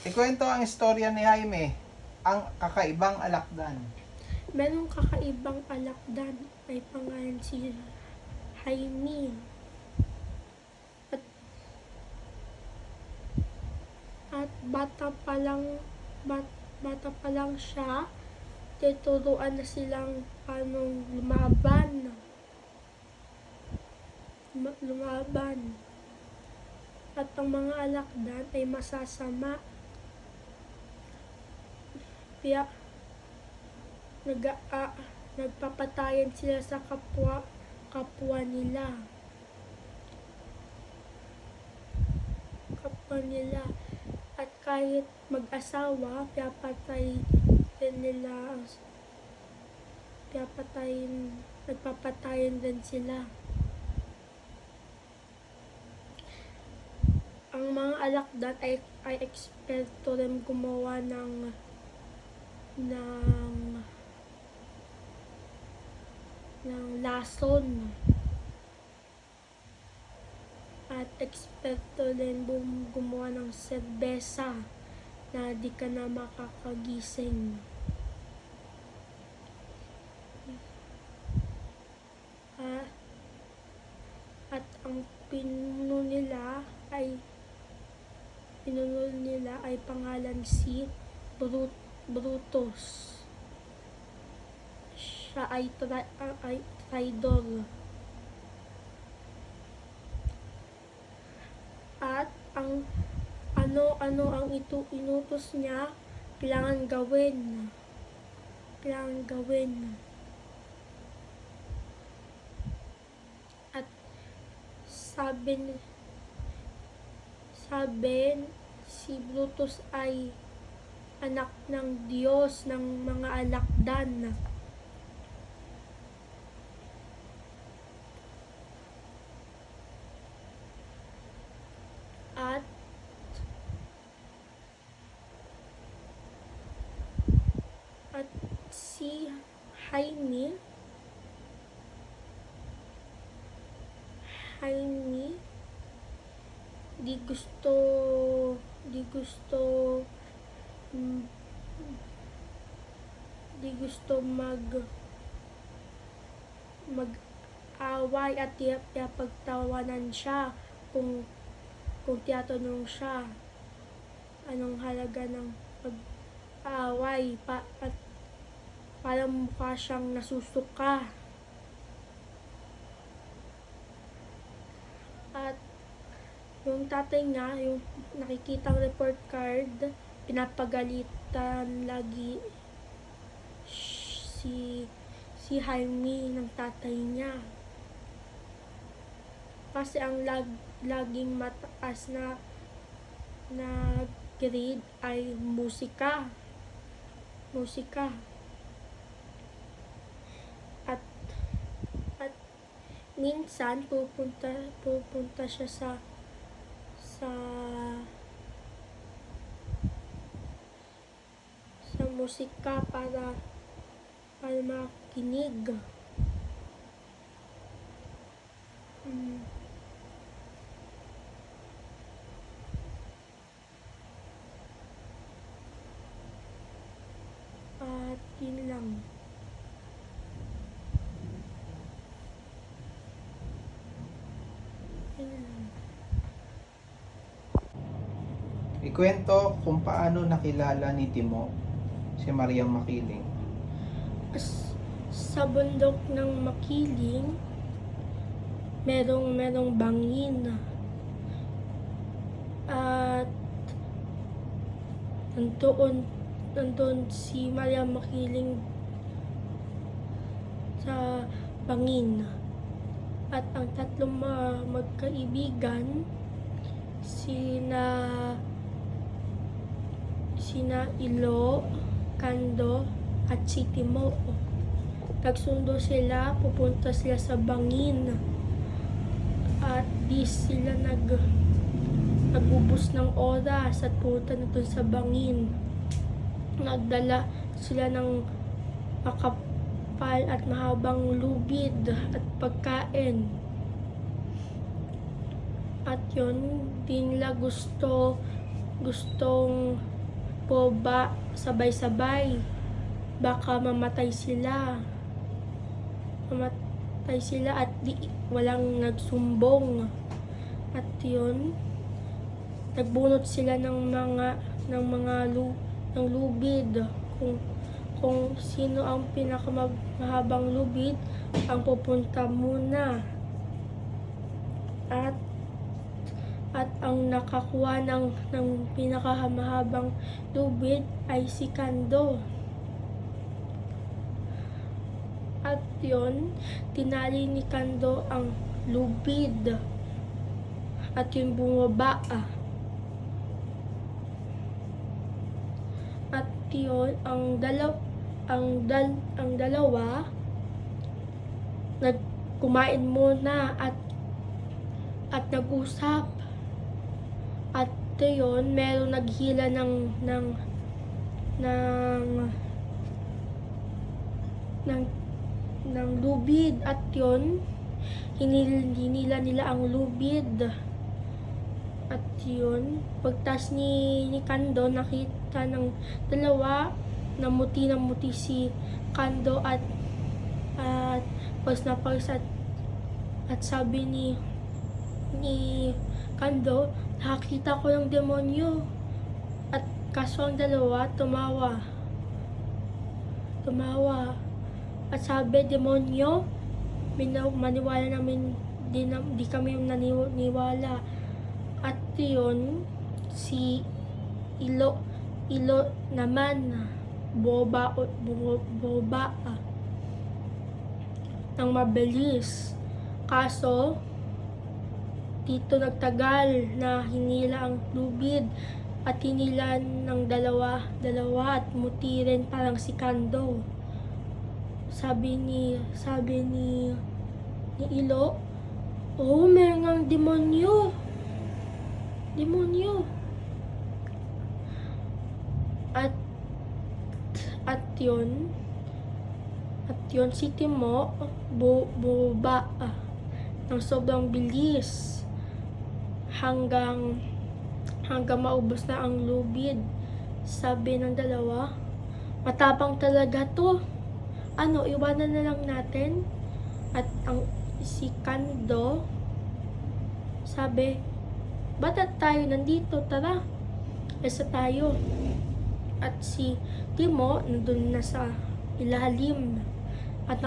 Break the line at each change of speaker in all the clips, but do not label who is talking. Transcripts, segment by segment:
Ikwento ang istorya ni Jaime, ang kakaibang alakdan.
Merong kakaibang alakdan, may pangalan si Jaime. At bata pa lang siya, tuturuan na silang paanong lumaban. At ang mga alakdan ay masasama. Kaya nagpapatayan sila sa kapwa nila. At kahit mag-asawa, nagpapatayan din sila. Ang mga alakdan ay eksperto rin gumawa ng lason. At eksperto din gumawa ng serbesa na di ka na makakagising. At ang pinuno nila ay pangalan si Brutus. Siya ay traidor. At ang ano ang inutos niya, kailangan gawin. At sabi si Brutus ay anak ng Diyos ng mga alakdan. At si Jaime di gusto mag-away at pagtawanan siya kung tiyatanong siya anong halaga ng pag-away at parang mukha siyang nasusuka. At yung tatay niya, yung nakikitang report card, pinapagalitan lagi si Jaime ng tatay niya. Kasi ang laging mataas na grade ay musika. At minsan pupunta siya sa musika para makinig. At yun lang.
Ikwento kung paano nakilala ni Timo si Mariang Makiling.
Sa bundok ng Makiling, merong bangin. At nandun si Mariang Makiling sa bangin. At ang tatlong magkaibigan, sina Ilo, Kando, at si Timo. Nagsundo sila, pupunta sila sa bangin. At di sila nagubos ng oras at punta na dun sa bangin. Nagdala sila ng makapal at mahabang lubid at pagkain. At yun, di nila gustong po ba sabay-sabay? Baka mamatay sila. Mamatay sila at walang nagsumbong. At yun, nagbunot sila ng ng lubid. Kung sino ang pinakamahabang lubid ang pupunta muna. At ang nakakuha ng pinakamahabang lubid ay si Kando. At yun, tinali ni Kando ang lubid. At yun bumaba. At yun, ang dalawa kumain muna at nag-usap. At yun, meron naghila ng lubid. At yun, hinila nila ang lubid. At yun, pagtas ni Kando, nakita ng dalawa, namuti si Kando at at sabi ni Kando, nakakita ko ng demonyo. At kaso ang dalawa tumawa. At sabi, demonyo, maniwala namin, di kami naniwala. At yun, si Ilo naman, boba ng mabilis. Kaso, dito nagtagal na hinila ang lubid at hinila ng dalawa at muti rin parang si Kando. Sabi ni Ilo, oh, meron ngang demonyo. At yun si Timo buba ng sobrang bilis hanggang maubos na ang lubid. Sabi ng dalawa, matapang talaga to. Iwanan na lang natin. At si Kando sabi, ba't tayo nandito? Tara, isa tayo. At si Timo nandun na sa ilalim. At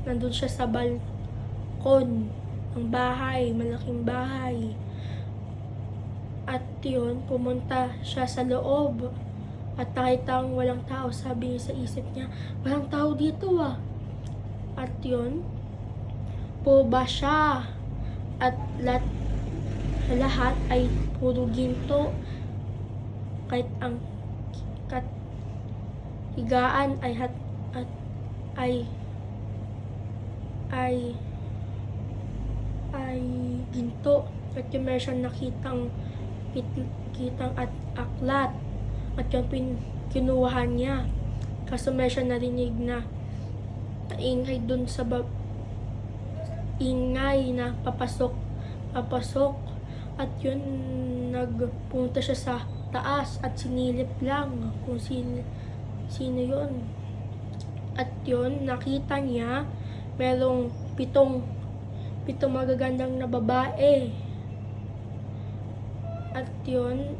nandun siya sa balkon ng bahay, malaking bahay. At yun, pumunta siya sa loob. At nakita ang walang tao. Sabi niya sa isip niya, walang tao dito At yun, puba siya. At lahat ay puro ginto. Kahit ang higaan ay ginto. At yung meron siyang nakitang at aklat. At yung kinuha niya. Kaso meron siyang narinig na ingay dun sa ingay na papasok. At yun, nagpunta siya sa taas at sinilip lang kung sino yun. At yun, nakita niya merong pitong magagandang na babae. At yun,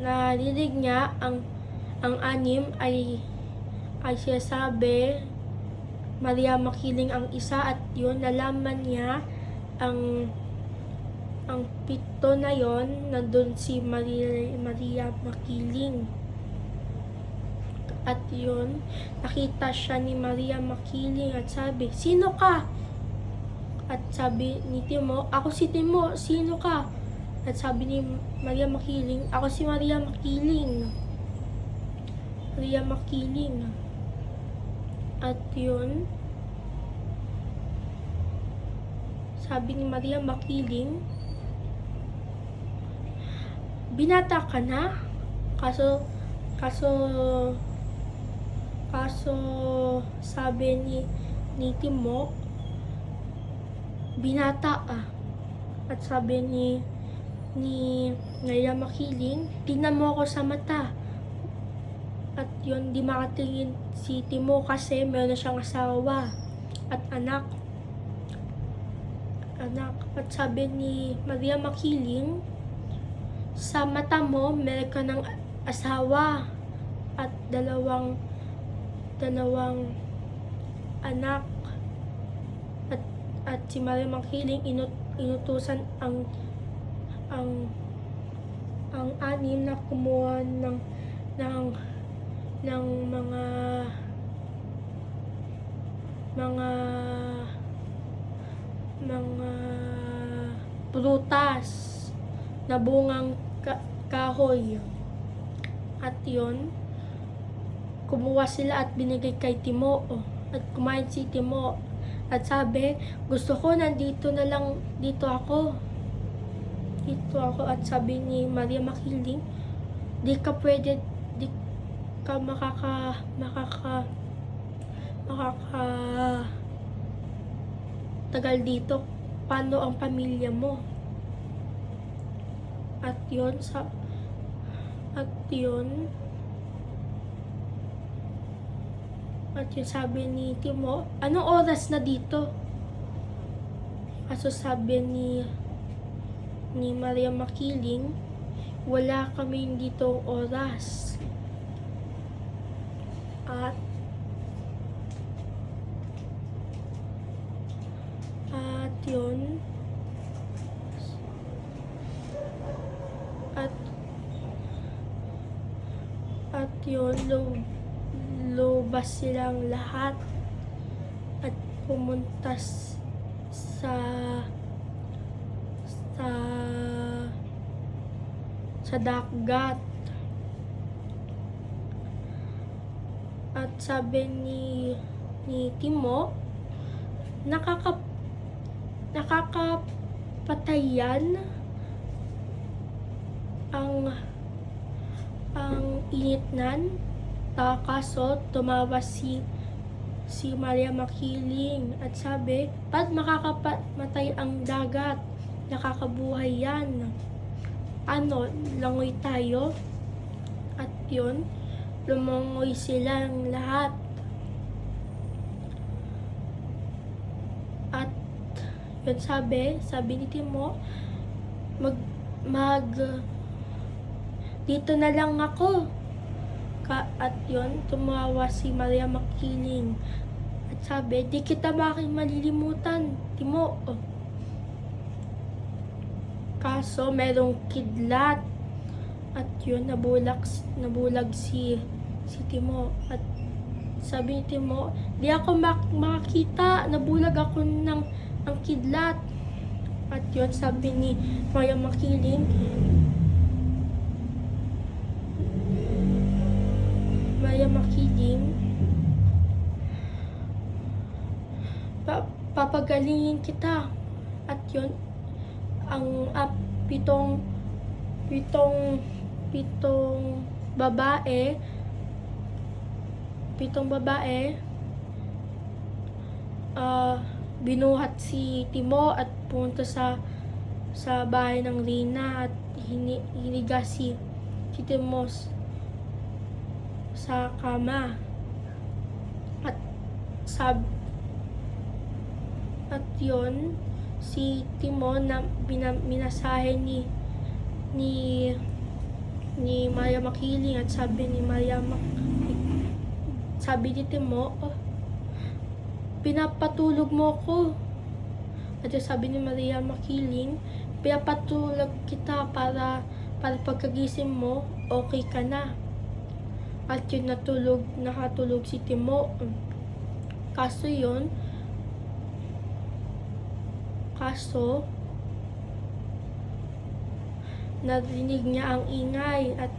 narinig niya ang anim ay sinasabi Maria Makiling ang isa. At yun, nalaman niya ang pito na yon, nandun si Maria Makiling. At yun, nakita siya ni Maria Makiling at sabi, sino ka? At sabi ni Timo, ako si Timo, sino ka? At sabi ni Maria Makiling, ako si Maria Makiling. At yun, sabi ni Maria Makiling, binata ka na? Kaso sabi ni Timo, binata At sabi ni ni Maria Makiling, tingnan mo ako sa mata. At yun, di makatingin si Timo kasi meron na siyang asawa at anak. At sabi ni Maria Makiling, sa mata mo, meron ka ng asawa at dalawang anak. At si Maria Makiling inutusan ang anim na kumuha ng mga prutas na bungang kahoy. At yon, kumuha sila at binigay kay Timo. At kumain si Timo. At sabi, gusto ko nandito na lang, dito ako. At sabi ni Maria Makiling, di ka tagal dito. Paano ang pamilya mo? At yun, sabi ni Timo, anong oras na dito? Kaso sabi ni Maria Makiling, wala kaming dito oras. At yun, lubas silang lahat at pumunta sa dagat. At sabi ni Timo, nakakapatayan ang initnan. Kaso tumawa si Maria Makiling at sabi, ba't makakamatay ang dagat? Nakakabuhay yan. Ano, langoy tayo? At yun, lumangoy silang lahat. At yun, sabi ni Timo, dito na lang ako. At yun, tumawa si Maria Makiling. At sabi, di kita malilimutan, Timo. Kaso merong kidlat. At yun, nabulag si Timo. At sabi ni Timo, di ako makakita, nabulag ako ng kidlat. At yun, sabi ni Maria Makiling, papagalingin kita. At yun, ang pitong babae binuhat si Timo at pumunta sa bahay ng Rina at hiniga si Timo sa kama. At yun, si Timo na minasahe ni Maria Makiling. At sabi ni Timo, pinapatulog mo ko. At sabi ni Maria Makiling, pinapatulog kita para pagkagising mo, okay ka na. At yun, nakatulog si Timo. Kaso narinig niya ang ingay at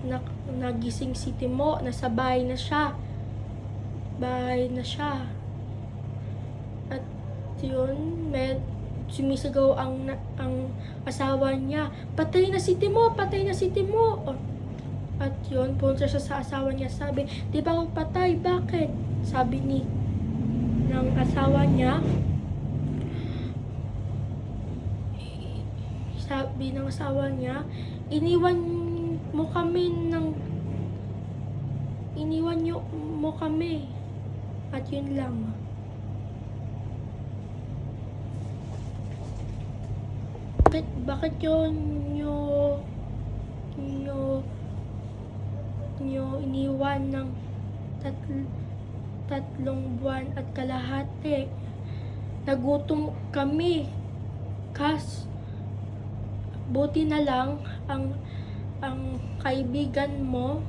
nagising si Timo. Nasa bahay na siya. At yun, sumisigaw ang asawa niya, patay na si Timo. At yun, punta siya sa asawa niya, sabi, di ba ako patay? Bakit? Sabi ng asawa niya, bilang asawa niya, iniwan mo kami mo kami. At yun lang. Bakit nyo iniwan ng tatlong buwan at kalahati? Nagutom kami. Buti na lang ang kaibigan mo,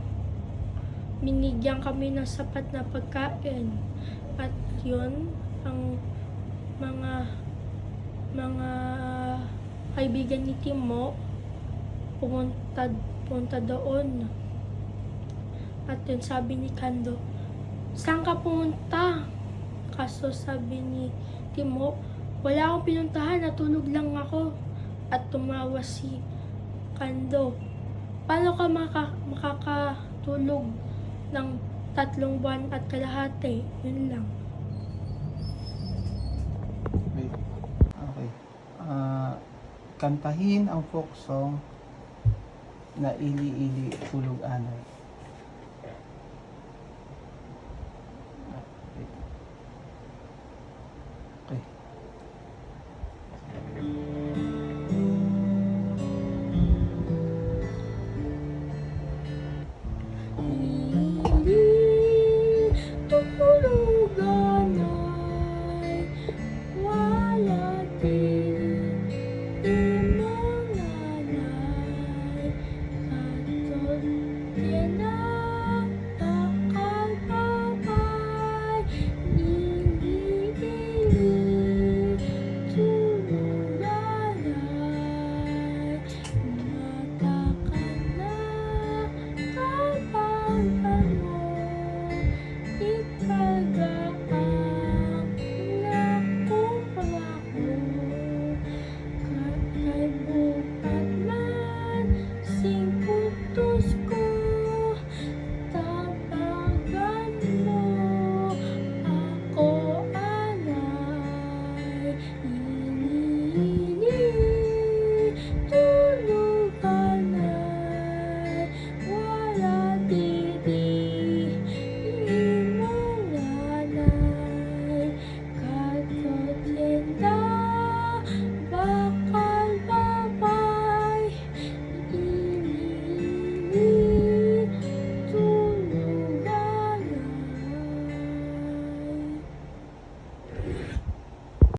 binigyan kami ng sapat na pagkain. At yun, ang mga kaibigan ni Timo pumunta doon. At yun, sabi ni Kando, saan ka pumunta? Kaso sabi ni Timo, wala akong pinuntahan, natulog lang ako. At tumawa si Kando, paano ka makakatulog ng 3 buwan at kalahati? Yun lang.
Wait. Okay. Kantahin ang folk song na Ili Ili Tulog Anay.